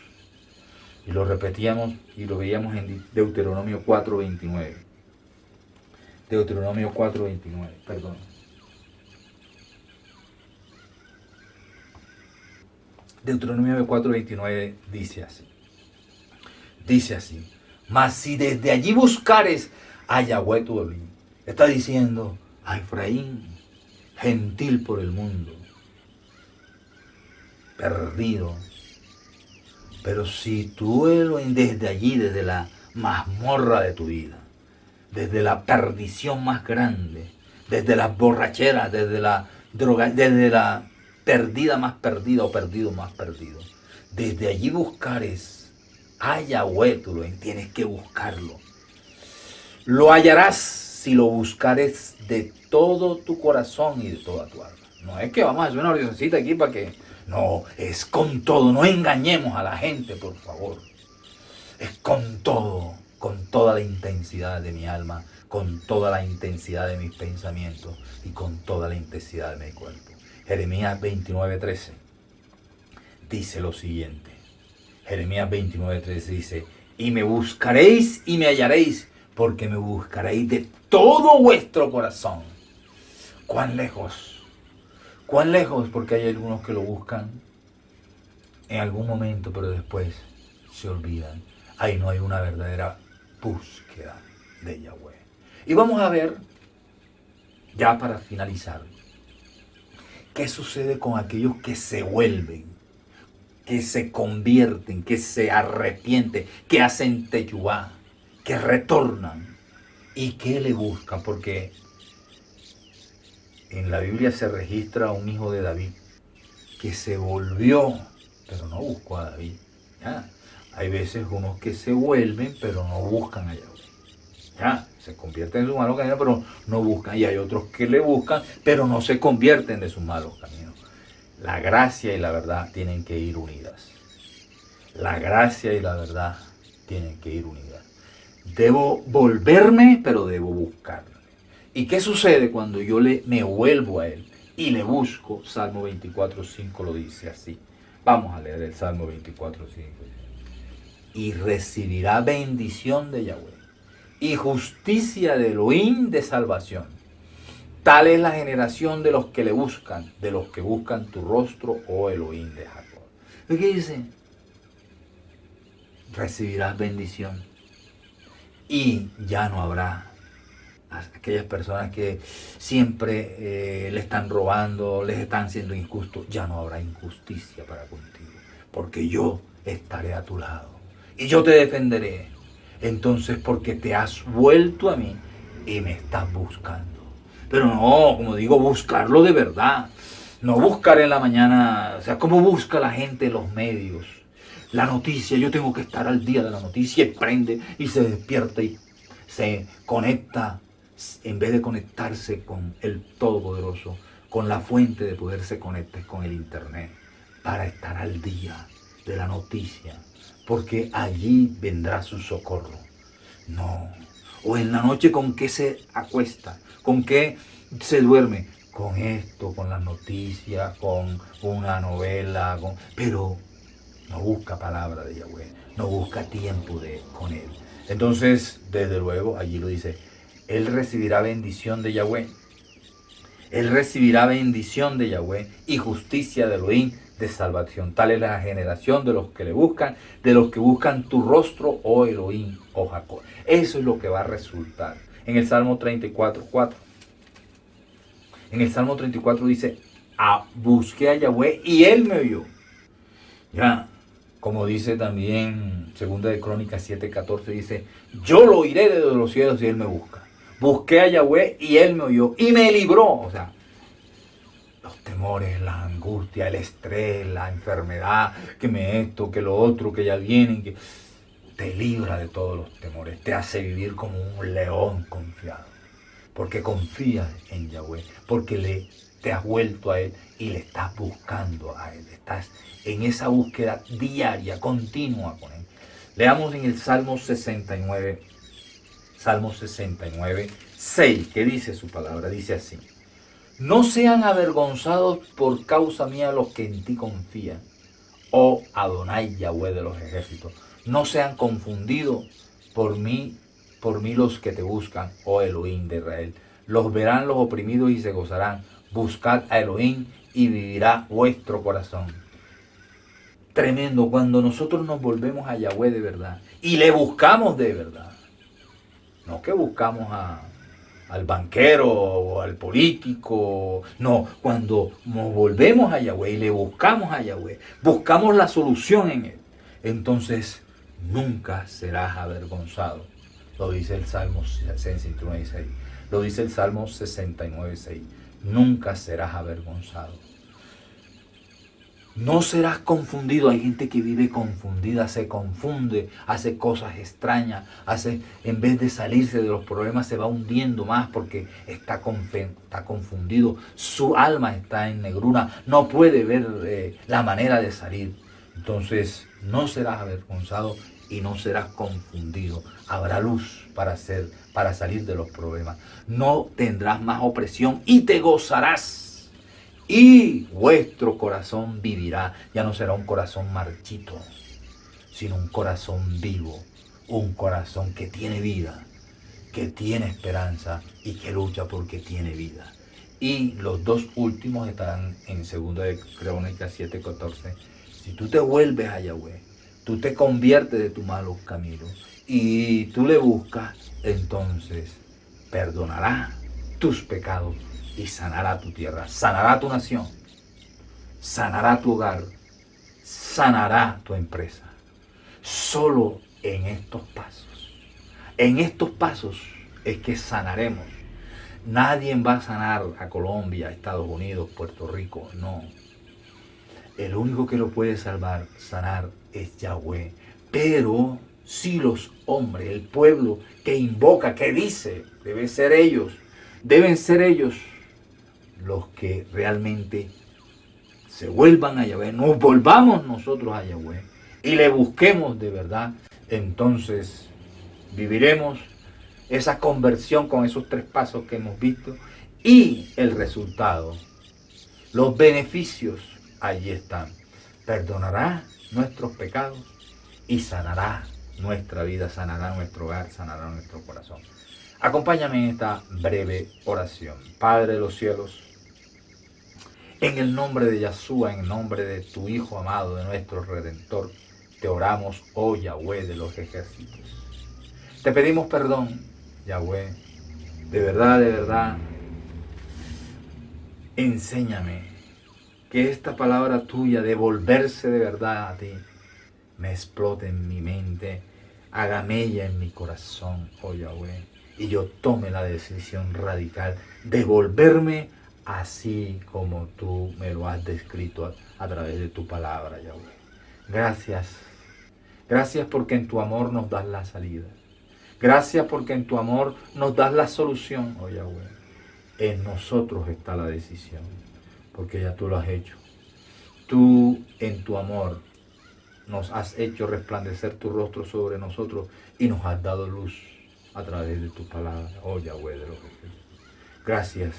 Y lo repetíamos y lo veíamos en Deuteronomio 4:29. Deuteronomio 4:29, perdón. Deuteronomio 4:29 dice así, mas si desde allí buscares a Yahweh tu Elohim, está diciendo a Efraín, gentil por el mundo, perdido, pero si tú Elohim desde allí, desde la mazmorra de tu vida, desde la perdición más grande, desde las borracheras, desde la droga, desde la perdida más perdida o perdido más perdido. Desde allí buscares a Yahweh, tú tienes que buscarlo. Lo hallarás si lo buscares de todo tu corazón y de toda tu alma. No es que vamos a hacer una oracióncita aquí para que... No, es con todo. No engañemos a la gente, por favor. Es con todo, con toda la intensidad de mi alma, con toda la intensidad de mis pensamientos y con toda la intensidad de mi cuerpo. Jeremías 29:13 dice lo siguiente. Jeremías 29:13 dice, y me buscaréis y me hallaréis, porque me buscaréis de todo vuestro corazón. ¿Cuán lejos? ¿Cuán lejos? Porque hay algunos que lo buscan en algún momento, pero después se olvidan. Ahí no hay una verdadera búsqueda de Yahweh. Y vamos a ver, ya para finalizar, qué sucede con aquellos que se vuelven, que se convierten, que se arrepienten, que hacen teyubá, que retornan y que le buscan. Porque en la Biblia se registra un hijo de David que se volvió pero no busco a David. ¿Ya? Hay veces unos que se vuelven, pero no buscan a Yahweh. Ya, se convierten en sus malos caminos, pero no buscan. Y hay otros que le buscan, pero no se convierten de sus malos caminos. La gracia y la verdad tienen que ir unidas. La gracia y la verdad tienen que ir unidas. Debo volverme, pero debo buscarle. ¿Y qué sucede cuando yo me vuelvo a él y le busco? Salmo 24:5 lo dice así. Vamos a leer el Salmo 24:5. Y recibirá bendición de Yahweh y justicia de Elohim de salvación. Tal es la generación de los que le buscan, de los que buscan tu rostro, oh Elohim de Jacob. ¿Qué dice? Recibirás bendición y ya no habrá aquellas personas que siempre le están robando, les están siendo injustos. Ya no habrá injusticia para contigo, porque yo estaré a tu lado y yo te defenderé. Entonces, porque te has vuelto a mí y me estás buscando. Pero no, como digo, buscarlo de verdad. No buscar en la mañana, o sea, como busca la gente los medios. La noticia, yo tengo que estar al día de la noticia, y prende y se despierta y se conecta, en vez de conectarse con el Todopoderoso, con la fuente de poder, se conecta con el Internet para estar al día de la noticia, porque allí vendrá su socorro. No. O en la noche, ¿con qué se acuesta? ¿Con qué se duerme? Con esto, con las noticias, con una novela, pero no busca palabra de Yahweh, no busca tiempo con él. Entonces, desde luego, allí lo dice, él recibirá bendición de Yahweh. Él recibirá bendición de Yahweh y justicia de Elohim de salvación. Tal es la generación de los que le buscan, de los que buscan tu rostro, oh Elohim, oh Jacob. Eso es lo que va a resultar. En el Salmo 34:4. En el Salmo 34 dice, busqué a Yahweh y él me oyó. Ya, como dice también Segunda de Crónicas 7:14, dice, yo lo oiré desde los cielos y él me busca. Busqué a Yahweh y él me oyó y me libró. O sea, los temores, la angustia, el estrés, la enfermedad, que esto, que lo otro, que ya vienen, que te libra de todos los temores, te hace vivir como un león confiado, porque confías en Yahweh, porque te has vuelto a él y le estás buscando a él, estás en esa búsqueda diaria, continua con él. Leamos en el Salmo 69, 6, que dice su palabra, dice así: no sean avergonzados por causa mía los que en ti confían, oh Adonai Yahweh de los ejércitos. No sean confundidos por mí los que te buscan, oh Elohim de Israel. Los verán los oprimidos y se gozarán. Buscad a Elohim y vivirá vuestro corazón. Tremendo, cuando nosotros nos volvemos a Yahweh de verdad y le buscamos de verdad. No que buscamos al banquero o al político. No, cuando nos volvemos a Yahweh y le buscamos a Yahweh, buscamos la solución en él, entonces nunca serás avergonzado. Lo dice el Salmo 69:6. Lo dice el Salmo 69:6. Nunca serás avergonzado. No serás confundido. Hay gente que vive confundida, se confunde, hace cosas extrañas, en vez de salirse de los problemas, se va hundiendo más porque está confundido. Su alma está en negrura, no puede ver la manera de salir. Entonces no serás avergonzado y no serás confundido. Habrá luz para salir de los problemas. No tendrás más opresión y te gozarás. Y vuestro corazón vivirá. Ya no será un corazón marchito, sino un corazón vivo, un corazón que tiene vida, que tiene esperanza y que lucha porque tiene vida. Y los dos últimos estarán en Segunda de Crónicas 7:14. Si tú te vuelves a Yahweh, tú te conviertes de tu malos caminos y tú le buscas, entonces perdonará tus pecados y sanará tu tierra, sanará tu nación, sanará tu hogar, sanará tu empresa. Solo en estos pasos es que sanaremos. Nadie va a sanar a Colombia, a Estados Unidos, Puerto Rico, no. El único que lo puede salvar, sanar, es Yahweh. Pero si los hombres, el pueblo que invoca, que dice, deben ser ellos los que realmente se vuelvan a Yahweh, nos volvamos nosotros a Yahweh y le busquemos de verdad, entonces viviremos esa conversión con esos 3 pasos que hemos visto y el resultado, los beneficios, allí están. Perdonará nuestros pecados y sanará nuestra vida, sanará nuestro hogar, sanará nuestro corazón. Acompáñame en esta breve oración. Padre de los cielos, en el nombre de Yahshua, en el nombre de tu Hijo amado, de nuestro Redentor, te oramos, oh Yahweh de los ejércitos. Te pedimos perdón, Yahweh, de verdad, enséñame que esta palabra tuya de volverse de verdad a ti me explote en mi mente, haga mella en mi corazón, oh Yahweh, y yo tome la decisión radical de volverme así como tú me lo has descrito a través de tu palabra, Yahweh. Gracias. Gracias porque en tu amor nos das la salida. Gracias porque en tu amor nos das la solución, oh Yahweh. En nosotros está la decisión, porque ya tú lo has hecho. Tú en tu amor nos has hecho resplandecer tu rostro sobre nosotros y nos has dado luz a través de tu palabra, oh Yahweh de los ejércitos. Gracias,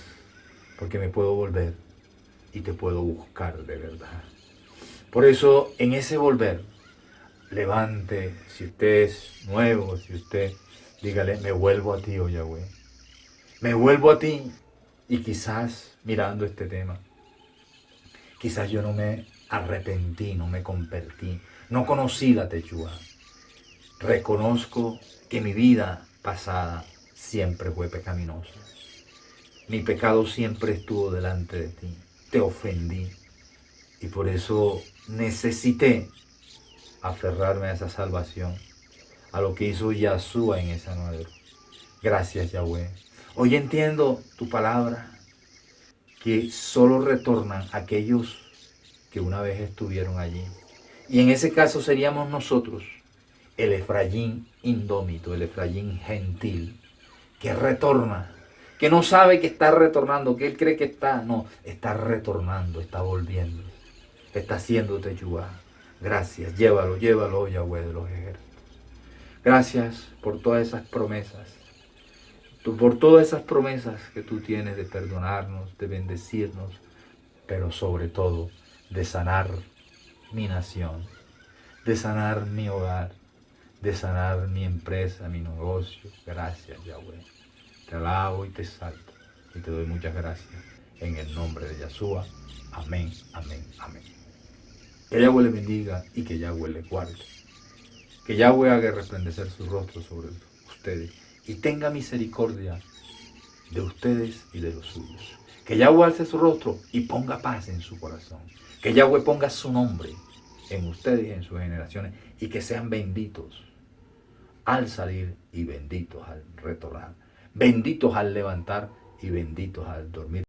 porque me puedo volver y te puedo buscar de verdad. Por eso, en ese volver, levante, si usted es nuevo, si usted, dígale, me vuelvo a ti, oh Yahweh. Me vuelvo a ti y quizás, mirando este tema, quizás yo no me arrepentí, no me convertí, no conocí la Techúa. Reconozco que mi vida pasada siempre fue pecaminosa. Mi pecado siempre estuvo delante de ti. Te ofendí. Y por eso necesité aferrarme a esa salvación, a lo que hizo Yahshua en esa madera. Gracias, Yahweh. Hoy entiendo tu palabra, que solo retornan aquellos que una vez estuvieron allí. Y en ese caso seríamos nosotros, el Efraín indómito, el Efraín gentil, que retorna, que no sabe que está retornando, que él cree que está retornando, está volviendo, está haciendo Techúa. Gracias, llévalo, oh Yahweh de los ejércitos. Gracias por todas esas promesas, por todas esas promesas que tú tienes de perdonarnos, de bendecirnos, pero sobre todo de sanar mi nación, de sanar mi hogar, de sanar mi empresa, mi negocio. Gracias, Yahweh. Te alabo y te exalto y te doy muchas gracias en el nombre de Yahshua. Amén, amén, amén. Que Yahweh le bendiga y que Yahweh le guarde. Que Yahweh haga resplandecer su rostro sobre ustedes y tenga misericordia de ustedes y de los suyos. Que Yahweh alce su rostro y ponga paz en su corazón. Que Yahweh ponga su nombre en ustedes y en sus generaciones y que sean benditos al salir y benditos al retornar. Benditos al levantar y benditos al dormir.